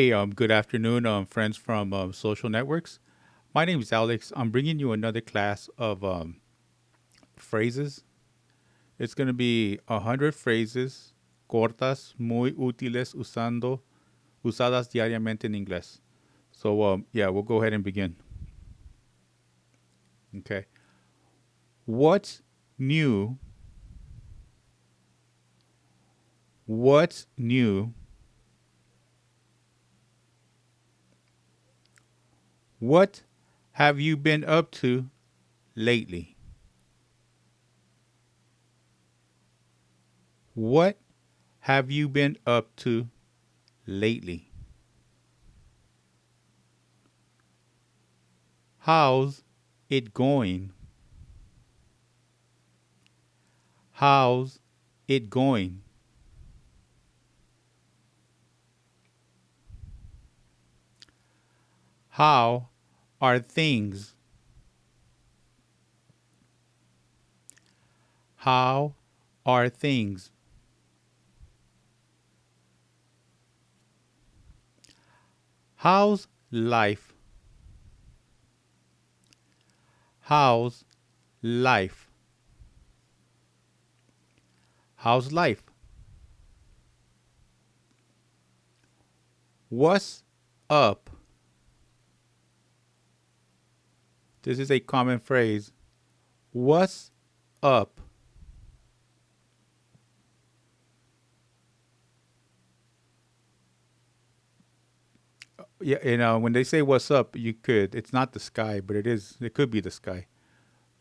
Hey, good afternoon, friends from social networks. My name is Alex. I'm bringing you another class of phrases. It's going to be 100 phrases cortas muy útiles usadas diariamente en inglés. So, yeah, we'll go ahead and begin. Okay. What's new? What's new? What have you been up to lately? What have you been up to lately? How's it going? How's it going? How are things? How are things? How's life? How's life? How's life? What's up? This is a common phrase. What's up? Yeah, when they say what's up, it's not the sky, but it could be the sky.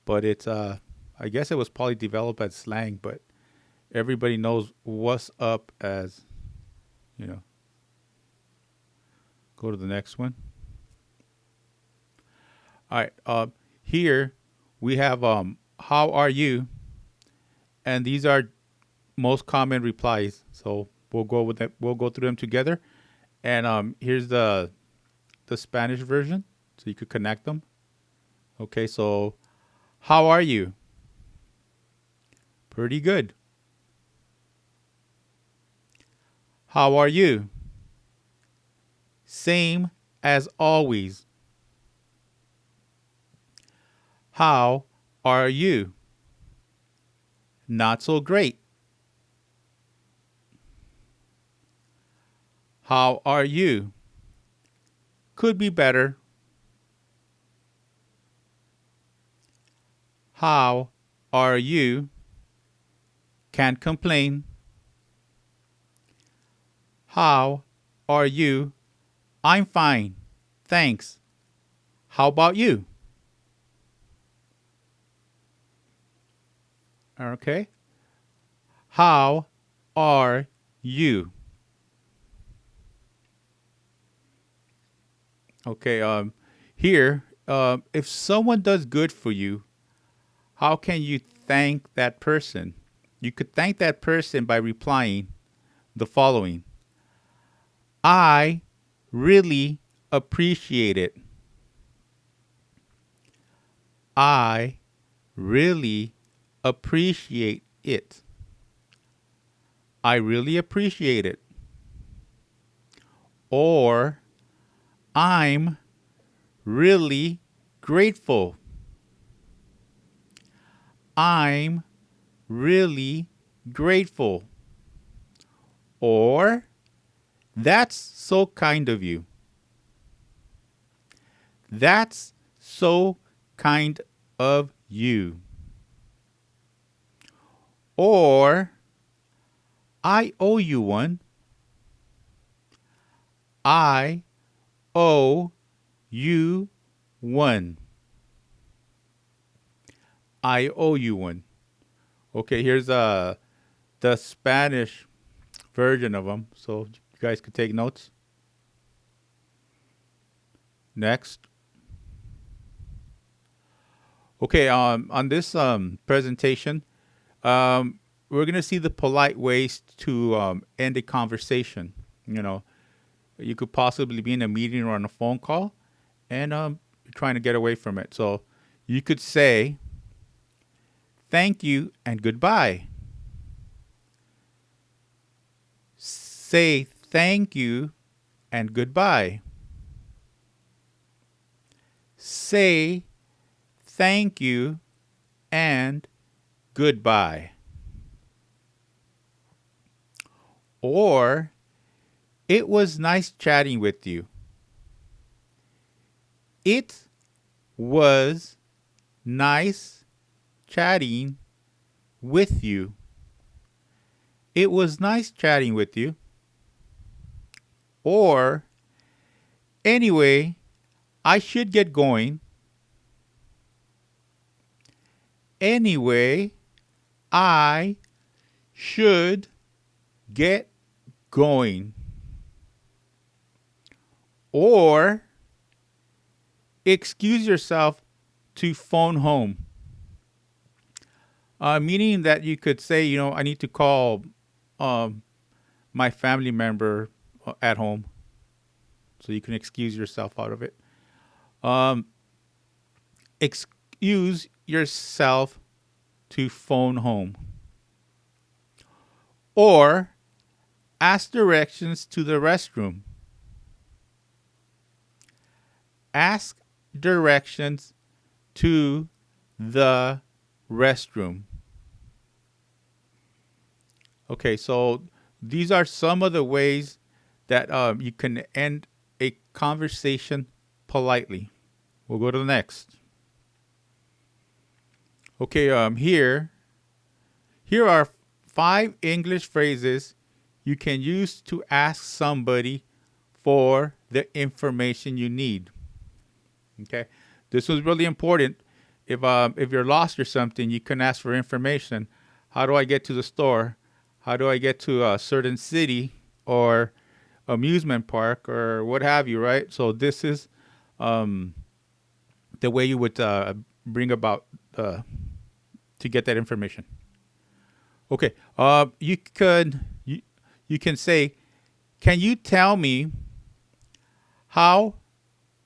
But I guess it was probably developed as slang, but everybody knows what's up as, you know, go to the next one. All right. Here we have how are you? And these are most common replies. So we'll go with that. We'll go through them together. And here's the Spanish version, so you could connect them. Okay. So how are you? Pretty good. How are you? Same as always. How are you? Not so great. How are you? Could be better. How are you? Can't complain. How are you? I'm fine. Thanks. How about you? Okay. How are you? Okay. Here, if someone does good for you, how can you thank that person? You could thank that person by replying the following: I really appreciate it. I really appreciate it. I really appreciate it. Or I'm really grateful. I'm really grateful. Or that's so kind of you. That's so kind of you. Or I owe you one. I owe you one. I owe you one. Okay, here's the Spanish version of them, so you guys could take notes. Next. Okay, on this presentation, we're gonna see the polite ways to end a conversation. You know, you could possibly be in a meeting or on a phone call, and you're trying to get away from it. So you could say, "Thank you and goodbye." Say thank you and goodbye. Say thank you and goodbye. Or, it was nice chatting with you. It was nice chatting with you. It was nice chatting with you. Or, anyway, I should get going. Anyway, I should get going. Or, excuse yourself to phone home. Meaning that you could say, I need to call my family member at home. So you can excuse yourself out of it. Excuse yourself to phone home. Or ask directions to the restroom. Ask directions to the restroom. Okay, so these are some of the ways that you can end a conversation politely. We'll go to the next. Okay, here are 5 English phrases you can use to ask somebody for the information you need. Okay, this was really important. If you're lost or something, you can ask for information. How do I get to the store? How do I get to a certain city or amusement park or what have you, right? So this is the way you would bring about to get that information. Okay, you can say, can you tell me how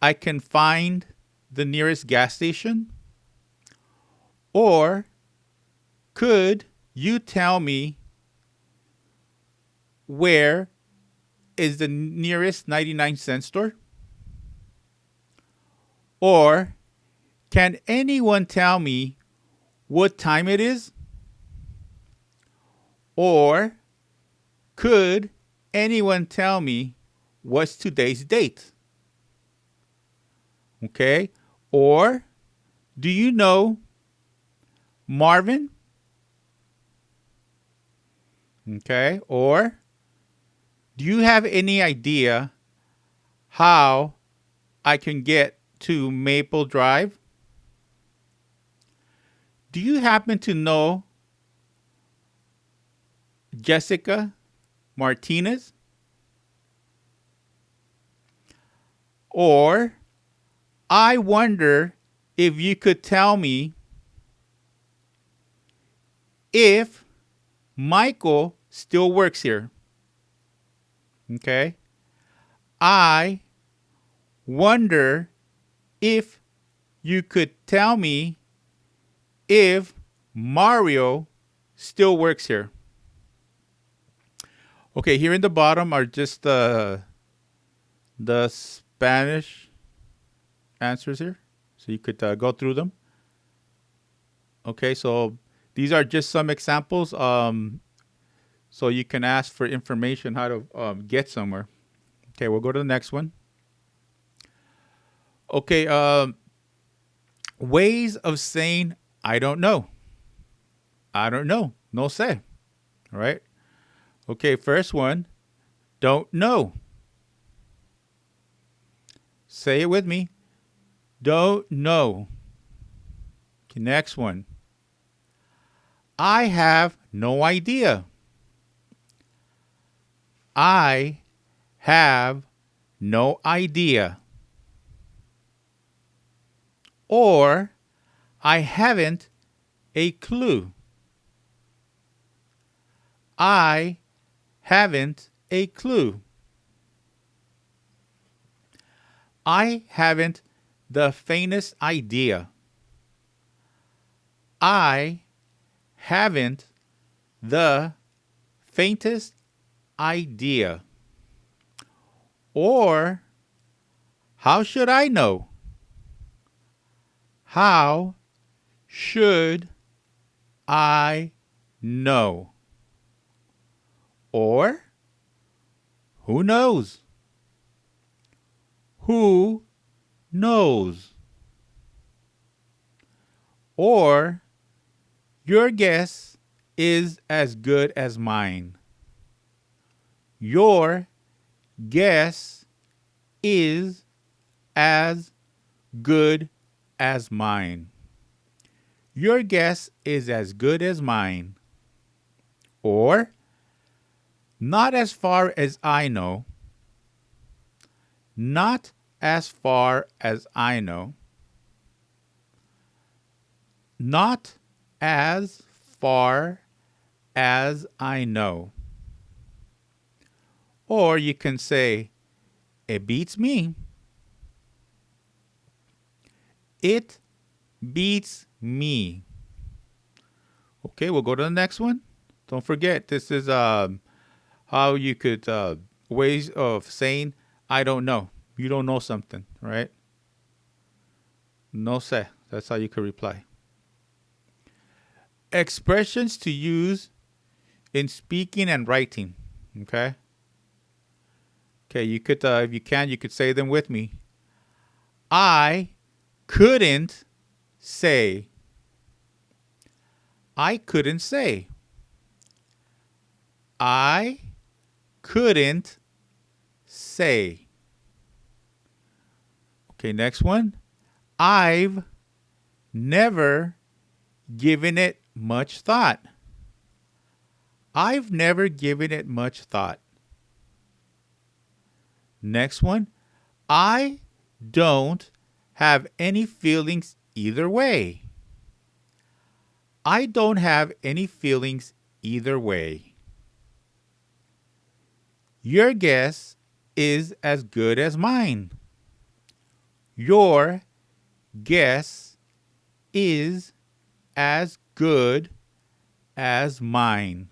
I can find the nearest gas station? Or could you tell me where is the nearest 99-cent store? Or can anyone tell me what time it is? Or could anyone tell me what's today's date? Okay. Or do you know Marvin? Okay. Or do you have any idea how I can get to Maple Drive? Do you happen to know Jessica Martinez? Or I wonder if you could tell me if Michael still works here. Okay. I wonder if you could tell me if Mario still works here. Okay, here in the bottom are just the Spanish answers here. So you could go through them. Okay, so these are just some examples. So you can ask for information how to get somewhere. Okay, we'll go to the next one. Okay, ways of saying I don't know. I don't know. No sé. All right. Okay, first one. Don't know. Say it with me. Don't know. Okay, next one. I have no idea. I have no idea. Or I haven't a clue. I haven't a clue. I haven't the faintest idea. I haven't the faintest idea. Or, how should I know? How should I know? Or, who knows? Who knows? Or, your guess is as good as mine. Your guess is as good as mine. Your guess is as good as mine. Or, not as far as I know. Not as far as I know. Not as far as I know. Or you can say, it beats me. It beats me. Okay, we'll go to the next one. Don't forget, this is how you could ways of saying I don't know. You don't know something, right? No sé. That's how you could reply. Expressions to use in speaking and writing. Okay. Okay, you could if you can, you could say them with me. I couldn't say. I couldn't say. I couldn't say. Okay, next one. I've never given it much thought. I've never given it much thought. Next one. I don't have any feelings either way. I don't have any feelings either way. Your guess is as good as mine. Your guess is as good as mine.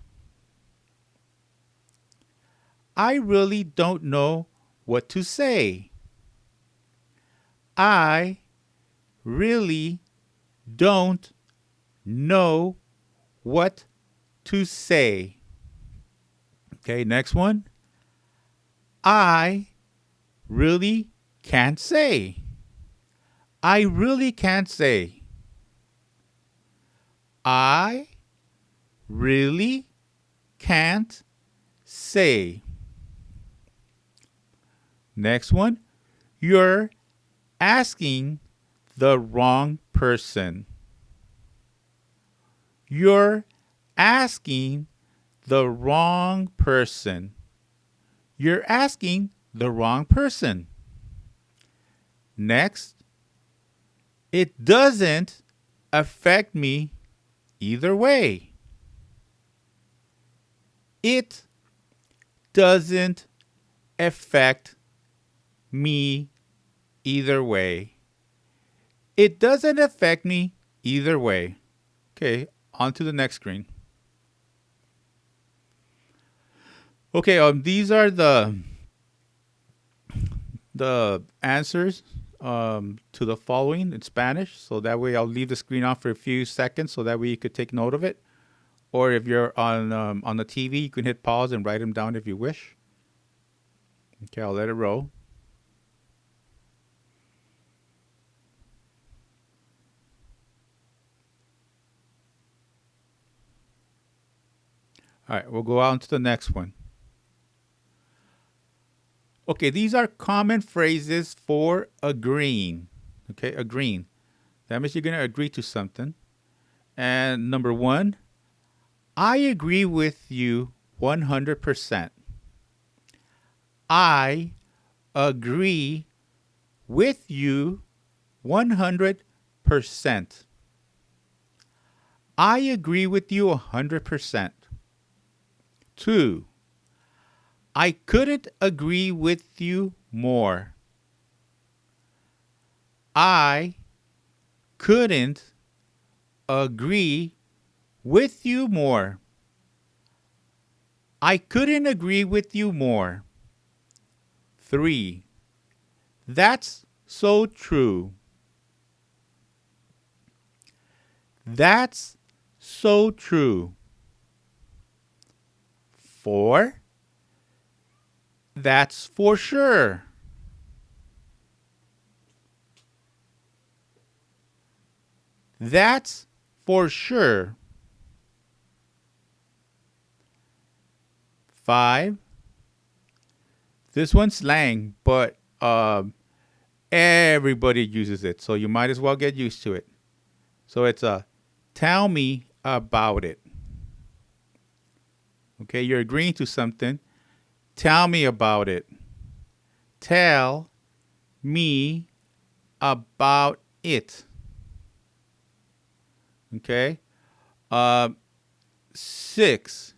I really don't know what to say. I really don't know what to say. Okay, next one. I really can't say. I really can't say. I really can't say. Next one. You're asking the wrong person. You're asking the wrong person. You're asking the wrong person. Next, it doesn't affect me either way. It doesn't affect me either way. It doesn't affect me either way. Okay, on to the next screen. Okay, these are the answers to the following in Spanish. So that way I'll leave the screen on for a few seconds so that way you could take note of it. Or if you're on the TV, you can hit pause and write them down if you wish. Okay, I'll let it roll. All right, we'll go on to the next one. Okay, these are common phrases for agreeing. Okay, agreeing. That means you're going to agree to something. And number one, I agree with you 100%. I agree with you 100%. I agree with you 100%. Two, I couldn't agree with you more. I couldn't agree with you more. I couldn't agree with you more. 3. That's so true. That's so true. 4. That's for sure. That's for sure. 5. This one's slang, but everybody uses it, so you might as well get used to it. So it's tell me about it. Okay, you're agreeing to something. Tell me about it. Tell me about it. Okay. 6.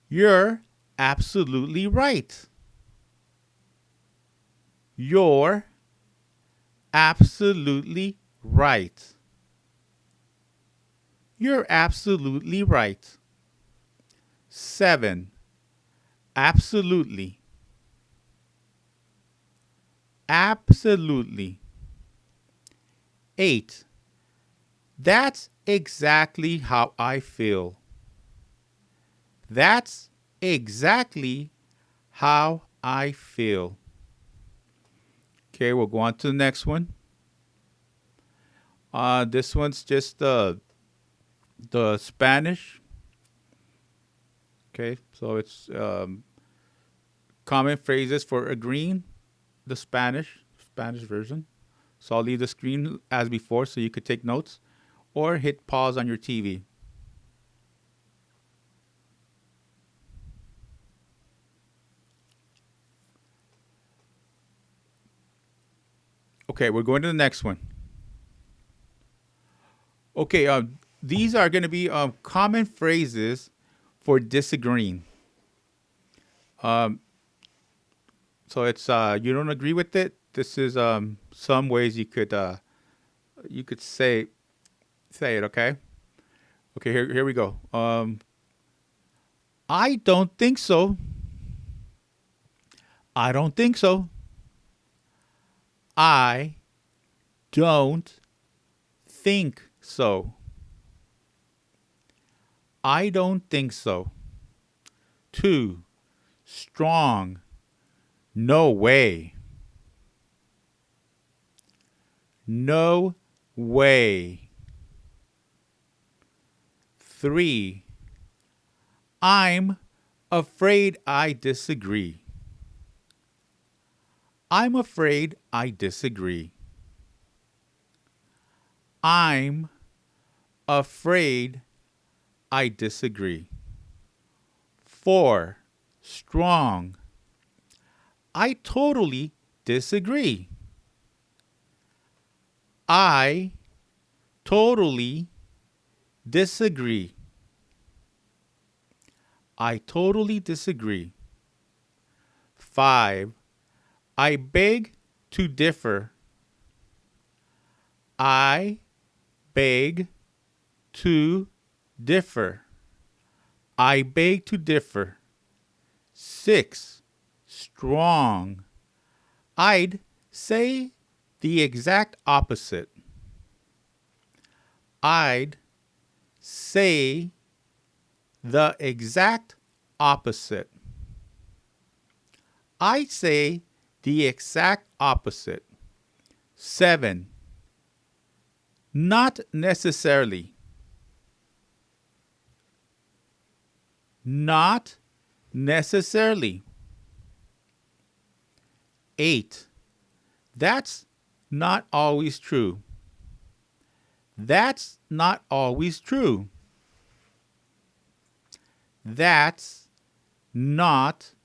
You're absolutely right. You're absolutely right. You're absolutely right. 7. Absolutely. Absolutely. 8. That's exactly how I feel. That's exactly how I feel. Okay, we'll go on to the next one. This one's just the Spanish. Okay, so it's common phrases for agreeing, the Spanish version. So I'll leave the screen as before so you could take notes or hit pause on your TV. Okay, we're going to the next one. Okay, these are going to be common phrases for disagreeing. So it's you don't agree with it. This is some ways you could say it. Okay. Okay. Here we go. I don't think so. I don't think so. I don't think so. I don't think so. 2. Strong. No way. No way. 3. I'm afraid I disagree. I'm afraid I disagree. I'm afraid I disagree. 4. Strong. I totally disagree. I totally disagree. I totally disagree. 5. I beg to differ. I beg to differ. I beg to differ. 6. Strong. I'd say the exact opposite. I'd say the exact opposite. I say the exact opposite. 7. Not necessarily. Not necessarily. 8. That's not always true. That's not always true. That's not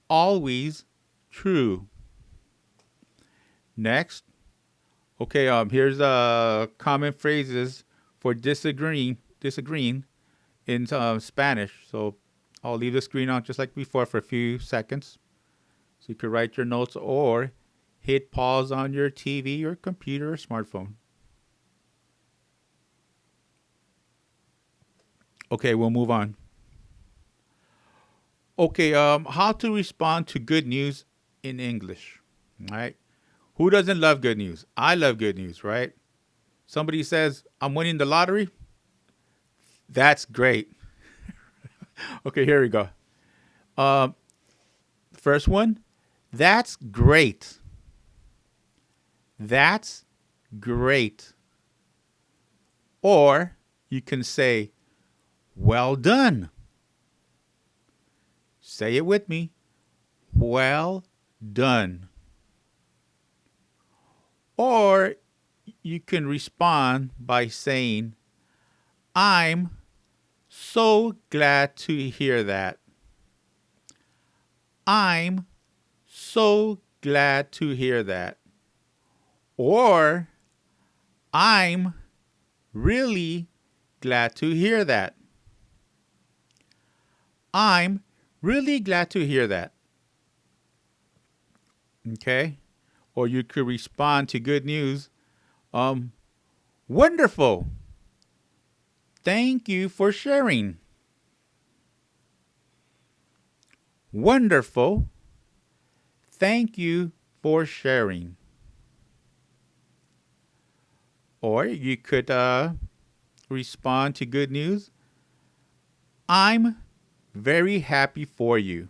always true. Next. Okay, here's common phrases for disagreeing in Spanish. So I'll leave the screen on just like before for a few seconds. So you could write your notes or hit pause on your TV or computer or smartphone. Okay, we'll move on. Okay, how to respond to good news in English. All right. Who doesn't love good news? I love good news, right? Somebody says, I'm winning the lottery. That's great. Okay, here we go. First one. That's great. That's great. Or you can say, well done. Say it with me. Well done. Or you can respond by saying, I'm so glad to hear that. I'm so glad to hear that. Or, I'm really glad to hear that. I'm really glad to hear that. Okay? Or you could respond to good news. Wonderful. Thank you for sharing. Wonderful. Thank you for sharing. Or you could respond to good news. I'm very happy for you.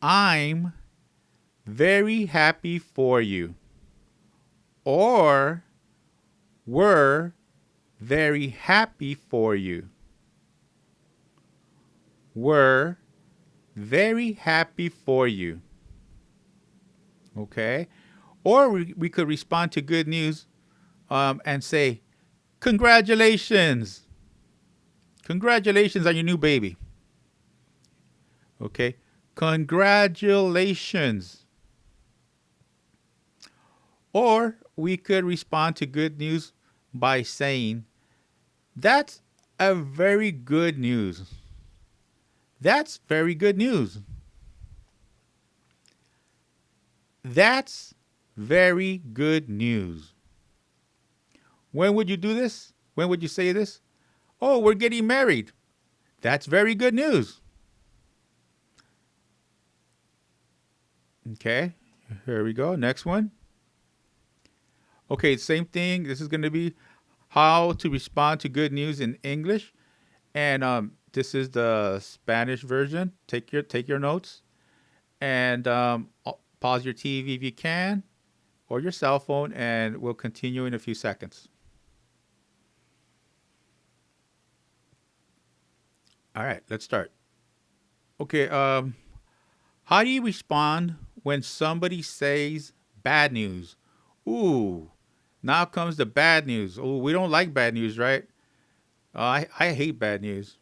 I'm very happy for you. Or we're very happy for you. We're very happy for you. Okay? Or we could respond to good news and say, congratulations. Congratulations on your new baby. Okay? Congratulations. Or we could respond to good news by saying, that's a very good news. That's very good news. That's very good news. When would you do this? When would you say this? Oh, we're getting married. That's very good news. Okay, here we go. Next one. Okay, same thing. This is going to be how to respond to good news in English. And this is the Spanish version. Take your notes. And pause your TV if you can, or your cell phone, and we'll continue in a few seconds. All right, let's start. Okay, how do you respond when somebody says bad news? Ooh, now comes the bad news. Oh, we don't like bad news, right? I hate bad news,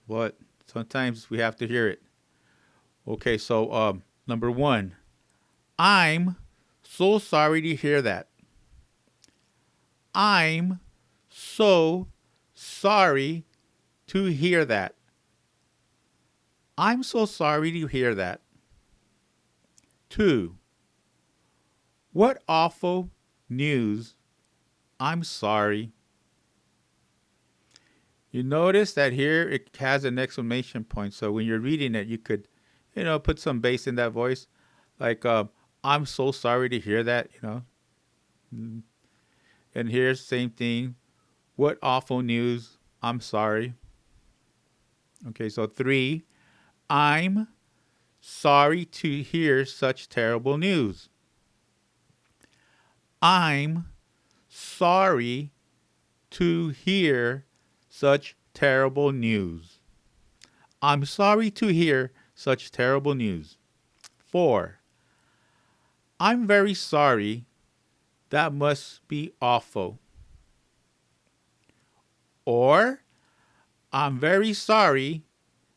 but sometimes we have to hear it. Okay, so number one, I'm so sorry to hear that. I'm so sorry to hear that. I'm so sorry to hear that. Two, what awful news. I'm sorry. You notice that here it has an exclamation point. So when you're reading it, you could, put some bass in that voice. Like, I'm so sorry to hear that, And here's the same thing. What awful news. I'm sorry. Okay, so three, I'm sorry to hear such terrible news. I'm sorry to hear such terrible news. I'm sorry to hear such terrible news. Four, I'm very sorry. That must be awful. Or, I'm very sorry.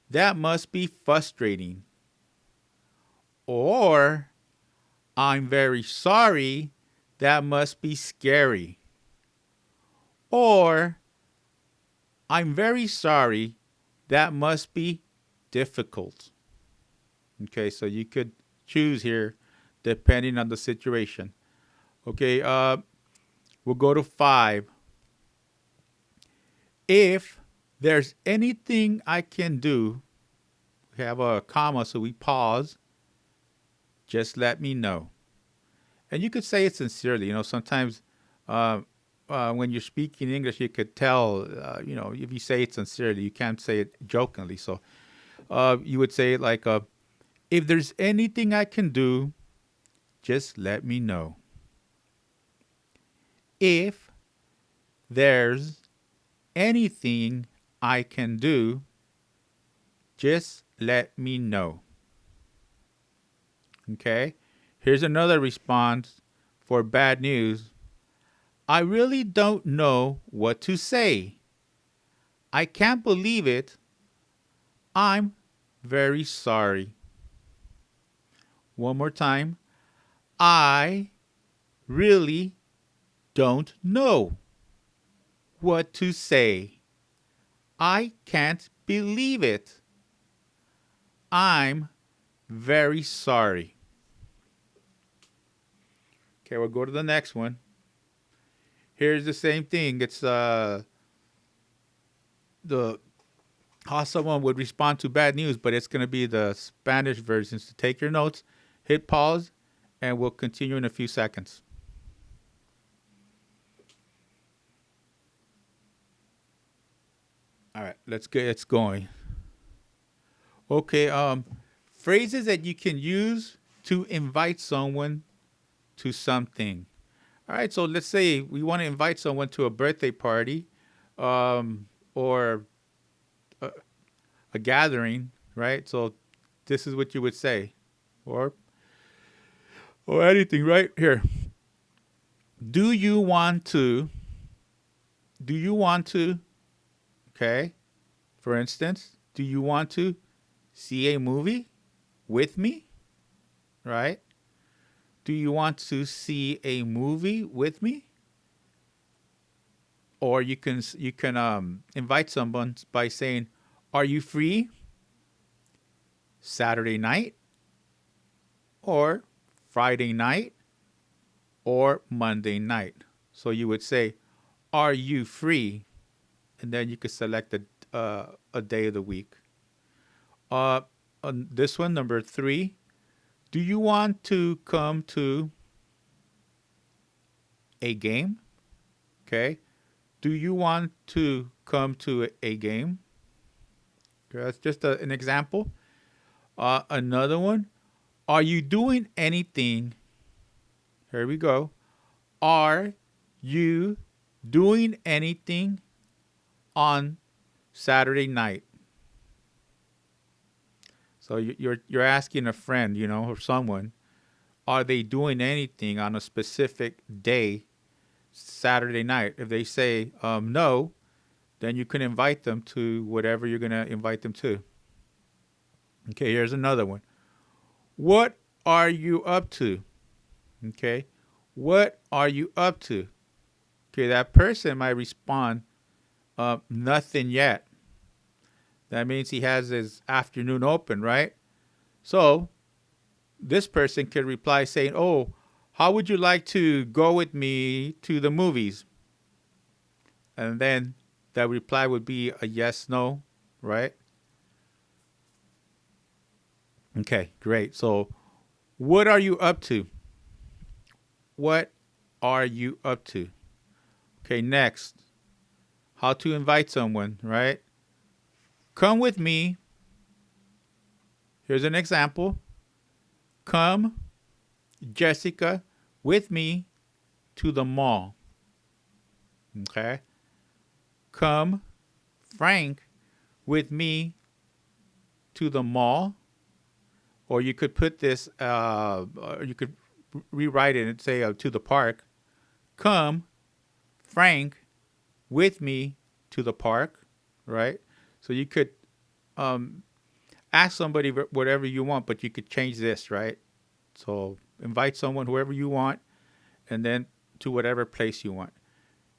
That must be frustrating. Or, I'm very sorry. That must be scary. Or, I'm very sorry. That must be difficult. Okay, so you could choose here depending on the situation. Okay, we'll go to five. If there's anything I can do, we have a comma, so we pause. just let me know. And you could say it sincerely. Sometimes uh, when you're speaking English, you could tell, if you say it sincerely, you can't say it jokingly. So you would say it like, if there's anything I can do, just let me know. If there's anything I can do, just let me know. Okay? Here's another response for bad news. I really don't know what to say. I can't believe it. I'm very sorry. One more time. I really don't know what to say. I can't believe it. I'm very sorry. Okay, we'll go to the next one. Here's the same thing. It's the how someone would respond to bad news, but it's going to be the Spanish version. So take your notes, hit pause, and we'll continue in a few seconds. All right, let's get it's going. Okay, phrases that you can use to invite someone to something. All right, so let's say we want to invite someone to a birthday party, or a gathering, right? So this is what you would say, or anything, right here. Do you want to? Do you want to? Okay. For instance, do you want to see a movie with me? Right? Do you want to see a movie with me? Or you can invite someone by saying, "Are you free Saturday night, or Friday night, or Monday night?" So you would say, "Are you free?" And then you could select a day of the week. On this one, number 3, do you want to come to a game? Okay. Do you want to come to a game? Okay, that's just an example. Another one, are you doing anything? Here we go. Are you doing anything on Saturday night? So you're asking a friend, or someone, are they doing anything on a specific day, Saturday night? If they say no, then you can invite them to whatever you're going to invite them to. Okay, here's another one. What are you up to? Okay, what are you up to? Okay, that person might respond, nothing yet. That means he has his afternoon open, right? So this person could reply saying, oh, how would you like to go with me to the movies? And then that reply would be a yes, no, right? Okay, great. So what are you up to? What are you up to? Okay, next. How to invite someone, right? Come with me. Here's an example. Come, Jessica, with me to the mall. Okay. Come, Frank, with me to the mall. Or you could put this, you could rewrite it and say to the park. Come, Frank, with me to the park, right? So you could ask somebody whatever you want, but you could change this, right? So invite someone, whoever you want, and then to whatever place you want.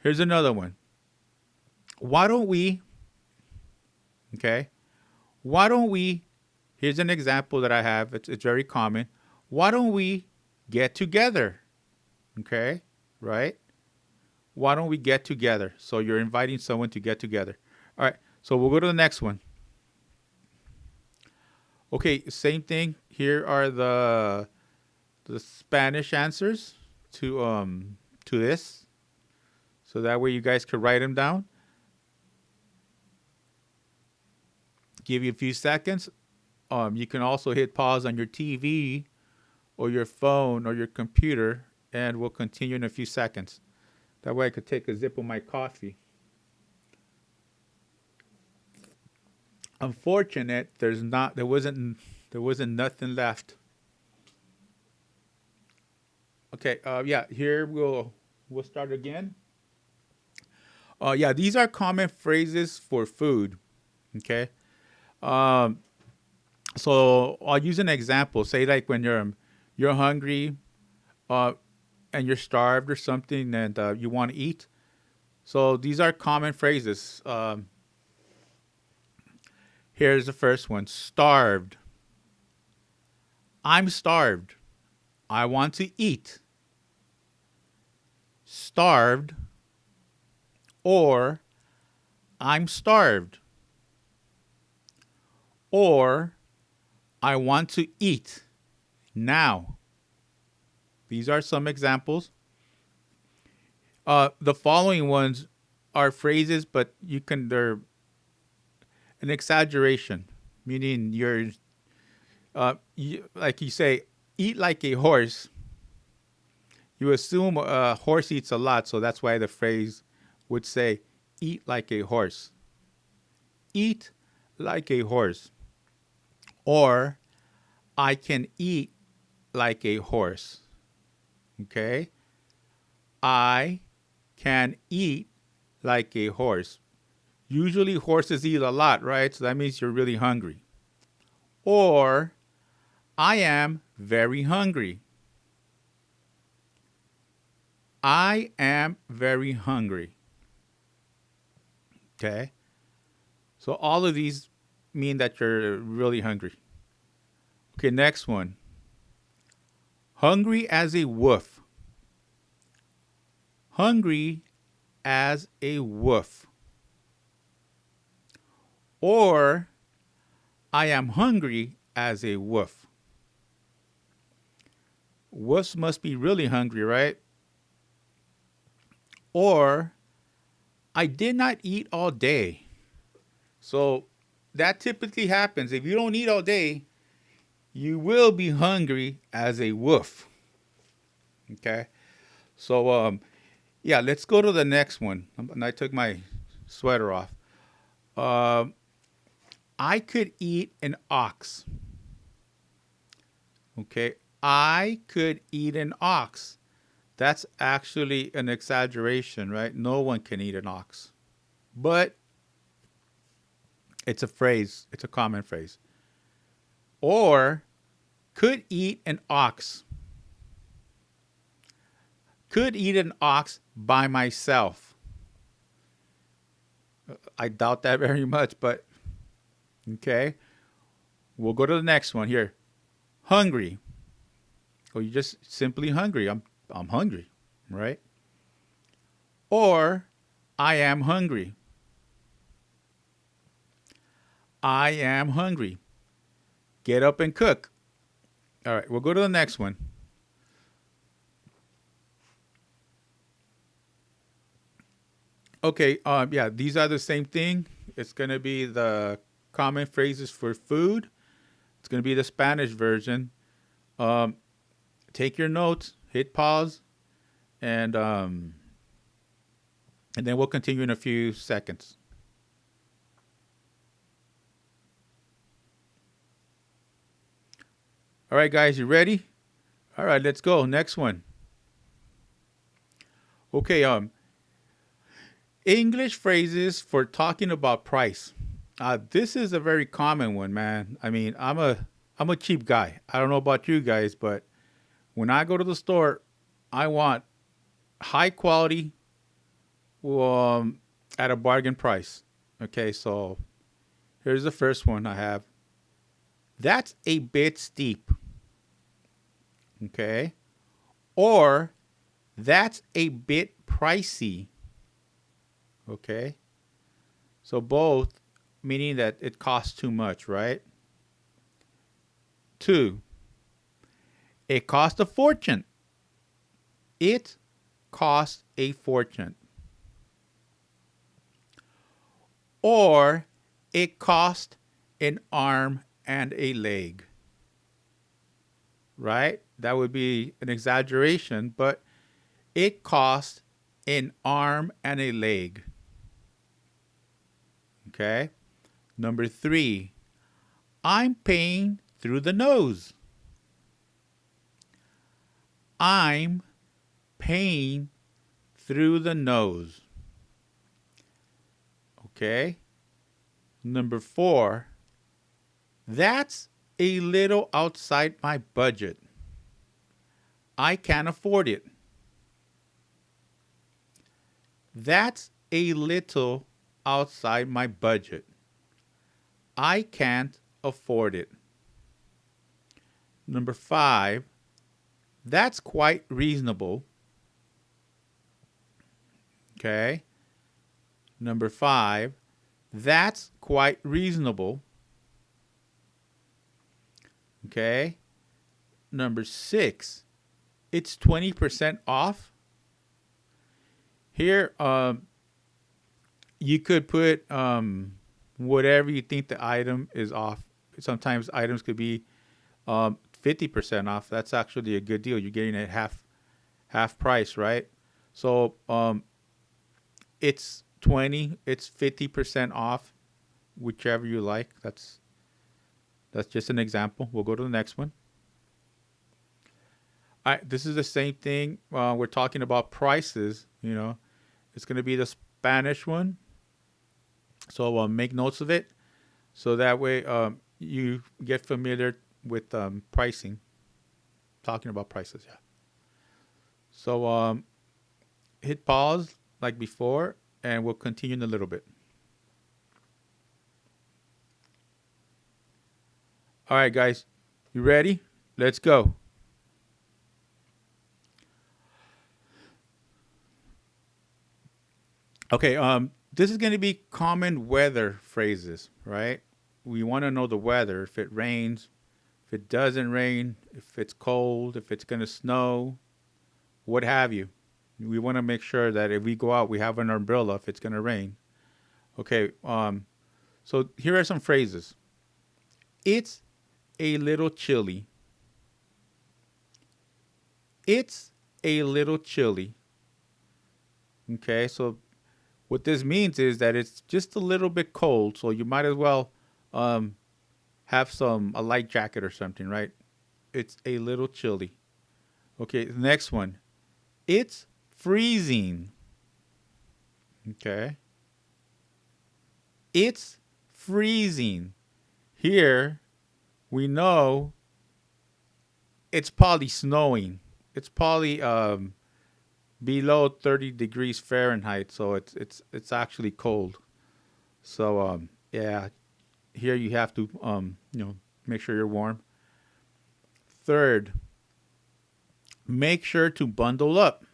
Here's another one. Why don't we, okay? Why don't we, here's an example that I have. It's very common. Why don't we get together? Okay, right? Why don't we get together? So you're inviting someone to get together. All right, so we'll go to the next one. Okay, same thing. Here are the the Spanish answers to this, so that way you guys could write them down. Give you a few seconds. You can also hit pause on your TV or your phone or your computer, and we'll continue in a few seconds. That way I could take a sip of my coffee. Unfortunate, there wasn't nothing left. Okay, yeah, here we'll start again. Yeah, these are common phrases for food. Okay. So I'll use an example. Say like when you're hungry, and you're starved or something, and you want to eat. So these are common phrases. Here's the first one: starved. I'm starved. I want to eat. Starved. Or I'm starved. Or I want to eat now. These are some examples. The following ones are phrases, but they're an exaggeration, meaning like you say, eat like a horse. You assume a horse eats a lot, so that's why the phrase would say, eat like a horse. Eat like a horse. Or, I can eat like a horse. Okay? I can eat like a horse. Usually horses eat a lot, right? So that means you're really hungry. Or, I am very hungry. I am very hungry. Okay? So all of these mean that you're really hungry. Okay, next one. Hungry as a wolf. Hungry as a wolf. Or, I am hungry as a wolf. Wolves must be really hungry, right? Or, I did not eat all day. So that typically happens. If you don't eat all day, you will be hungry as a wolf. Okay? So, yeah, let's go to the next one. And I took my sweater off. I could eat an ox. Okay? I could eat an ox. That's actually an exaggeration, right? No one can eat an ox. But it's a phrase. It's a common phrase. Or, could eat an ox. Could eat an ox by myself. I doubt that very much, but okay. We'll go to the next one here. Hungry. Or you're just simply hungry. I'm hungry, right? Or, I am hungry. I am hungry. Get up and cook. All right, we'll go to the next one. Okay, yeah, these are the same thing. It's going to be the common phrases for food. It's going to be the Spanish version. Take your notes, hit pause, and then we'll continue in a few seconds. All right, guys, you ready? All right, let's go. Next one. Okay, English phrases for talking about price. This is a very common one, man. I mean, I'm a cheap guy. I don't know about you guys, but when I go to the store, I want high quality, at a bargain price. Okay, so here's the first one I have. That's a bit steep. Okay. Or, that's a bit pricey. Okay. So both meaning that it costs too much, right? 2. It cost a fortune. It cost a fortune. Or it cost an arm and a leg. Right? That would be an exaggeration, but it cost an arm and a leg. Okay? Number 3, I'm paying through the nose. I'm paying through the nose. Okay? Number 4, that's a little outside my budget. I can't afford it. That's a little outside my budget. I can't afford it. Number 5, that's quite reasonable. Okay. Number 5, that's quite reasonable. Okay. Number 6, it's 20% off. Here, you could put whatever you think the item is off. Sometimes items could be 50% off. That's actually a good deal. You're getting it half price, right? So it's 20, it's 50% off, whichever you like. That's just an example. We'll go to the next one. All right, this is the same thing. We're talking about prices. It's going to be the Spanish one. So make notes of it, so that way you get familiar with pricing. Talking about prices, yeah. So hit pause like before, and we'll continue in a little bit. All right, guys, you ready? Let's go. Okay, this is going to be common weather phrases, right? We want to know the weather, if it rains, if it doesn't rain, if it's cold, if it's going to snow, what have you. We want to make sure that if we go out, we have an umbrella if it's going to rain. Okay, so here are some phrases. It's a little chilly. It's a little chilly. Okay, so what this means is that it's just a little bit cold, so you might as well have a light jacket or something, right? It's a little chilly. Okay, the next one. It's freezing. Okay. It's freezing. Here, we know it's probably snowing. It's probably below 30 degrees Fahrenheit, so it's actually cold. So yeah, here you have to make sure you're warm. Third, make sure to bundle up.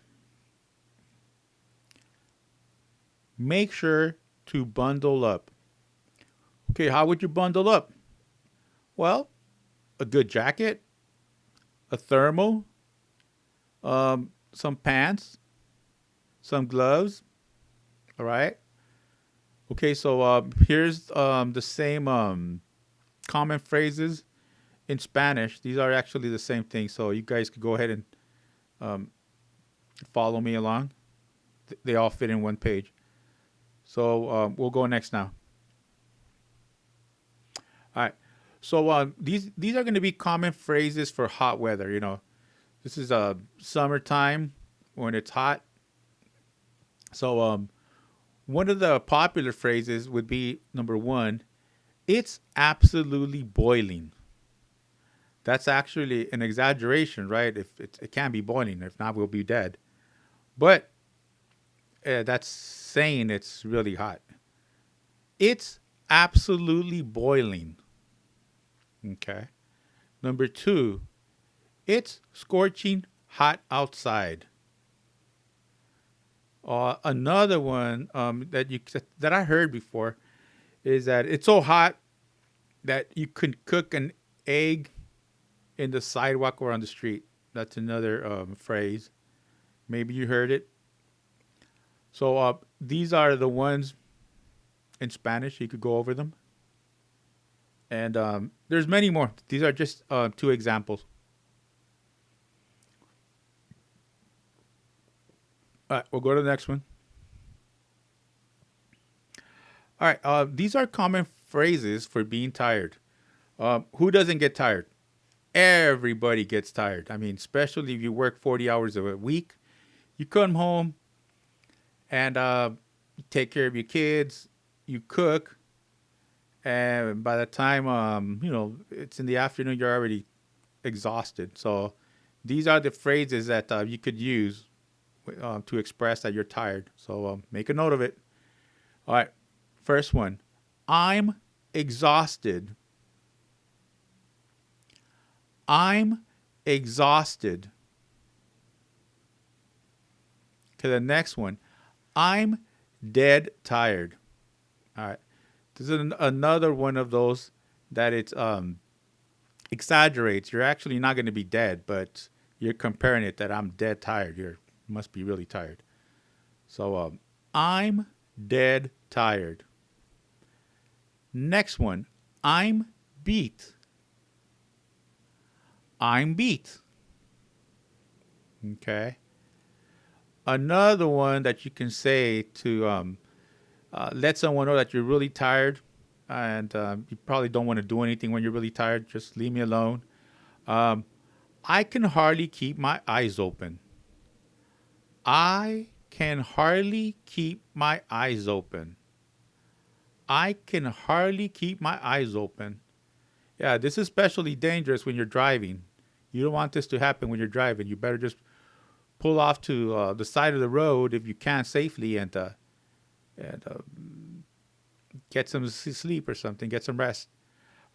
Make sure to bundle up. Okay, how would you bundle up? Well, a good jacket, a thermal, some pants, some gloves. All right. Okay, so here's the same common phrases in Spanish. These are actually the same thing, so you guys could go ahead and follow me along. They all fit in one page. So we'll go next now. All right. So these are going to be common phrases for hot weather. This is summertime when it's hot. So one of the popular phrases would be number 1. It's absolutely boiling. That's actually an exaggeration, right? If it can be boiling. If not, we'll be dead. But that's saying it's really hot. It's absolutely boiling. Okay. Number 2, it's scorching hot outside. Another one that I heard before is that it's so hot that you can cook an egg in the sidewalk or on the street. That's another phrase. Maybe you heard it. So these are the ones in Spanish. You could go over them. And there's many more. These are just two examples. All right, we'll go to the next one. All right, these are common phrases for being tired. Who doesn't get tired? Everybody gets tired. I mean, especially if you work 40 hours a week, you come home and you take care of your kids, you cook, and by the time it's in the afternoon, you're already exhausted. So these are the phrases that you could use to express that you're tired. So make a note of it. All right, first one. I'm exhausted. I'm exhausted. To the next one. I'm dead tired. All right. This is another one of those that it's exaggerates. You're actually not going to be dead, but you're comparing it that I'm dead tired. You must be really tired. So I'm dead tired. Next one. I'm beat. I'm beat. Okay. Another one that you can say to let someone know that you're really tired and you probably don't want to do anything when you're really tired. Just leave me alone. I can hardly keep my eyes open. I can hardly keep my eyes open. I can hardly keep my eyes open. Yeah, this is especially dangerous when you're driving. You don't want this to happen when you're driving. You better just pull off to the side of the road if you can safely and get some sleep or something, get some rest.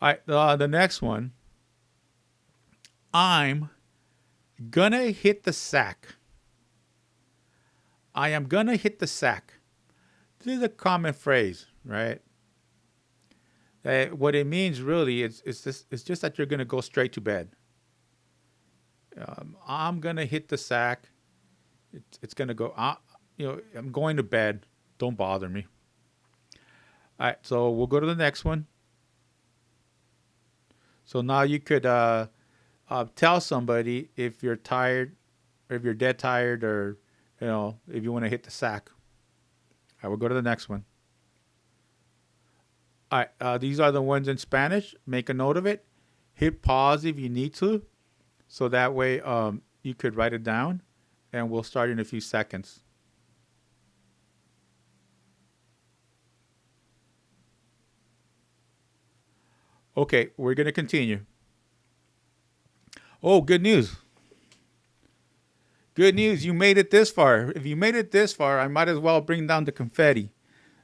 All right, the next one. I'm gonna hit the sack. I am gonna hit the sack. This is a common phrase, right? What it means really is it's just that you're gonna go straight to bed. I'm gonna hit the sack. It's gonna go. I'm going to bed. Don't bother me. All right, so we'll go to the next one. So now you could tell somebody if you're tired, or if you're dead tired, or if you want to hit the sack. All right, we'll go to the next one. All right, these are the ones in Spanish. Make a note of it. Hit pause if you need to, so that way you could write it down, and we'll start in a few seconds. Okay, we're going to continue. Oh, good news. Good news. You made it this far. If you made it this far, I might as well bring down the confetti.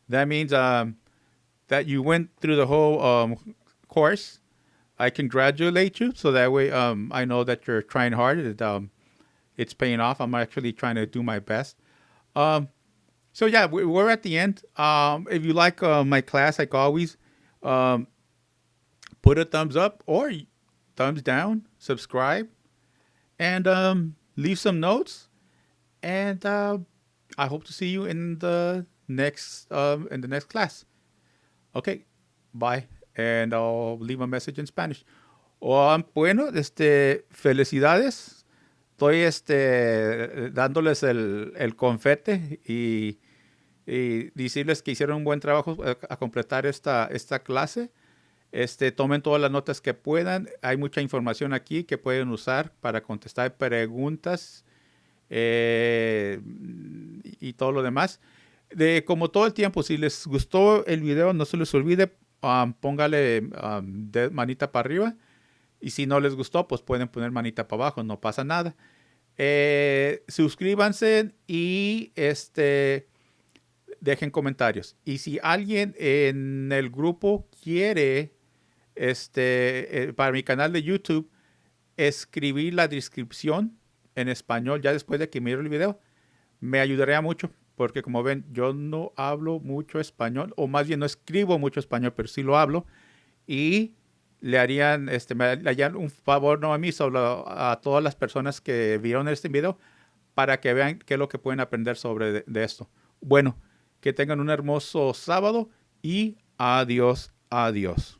That means that you went through the whole course. I congratulate you. So that way I know that you're trying hard. It's paying off. I'm actually trying to do my best. So yeah, we're at the end. If you like my class, like always, put a thumbs up or thumbs down, subscribe, and leave some notes. And I hope to see you in the next class. Okay, bye. And I'll leave a message in Spanish. Bueno, felicidades. Estoy dándoles el confete y decirles que hicieron un buen trabajo a completar esta clase. Tomen todas las notas que puedan. Hay mucha información aquí que pueden usar para contestar preguntas y todo lo demás. Como todo el tiempo, si les gustó el video, no se les olvide, póngale manita para arriba. Y si no les gustó, pues pueden poner manita para abajo, no pasa nada. Suscríbanse y dejen comentarios. Y si alguien en el grupo quiere para mi canal de YouTube escribir la descripción en español ya después de que mire el video, me ayudaría mucho, porque como ven, yo no hablo mucho español, o más bien no escribo mucho español, pero sí lo hablo, y le harían, le harían un favor, no a mí, solo a todas las personas que vieron este video para que vean qué es lo que pueden aprender sobre de esto. Bueno, que tengan un hermoso sábado y adiós, adiós.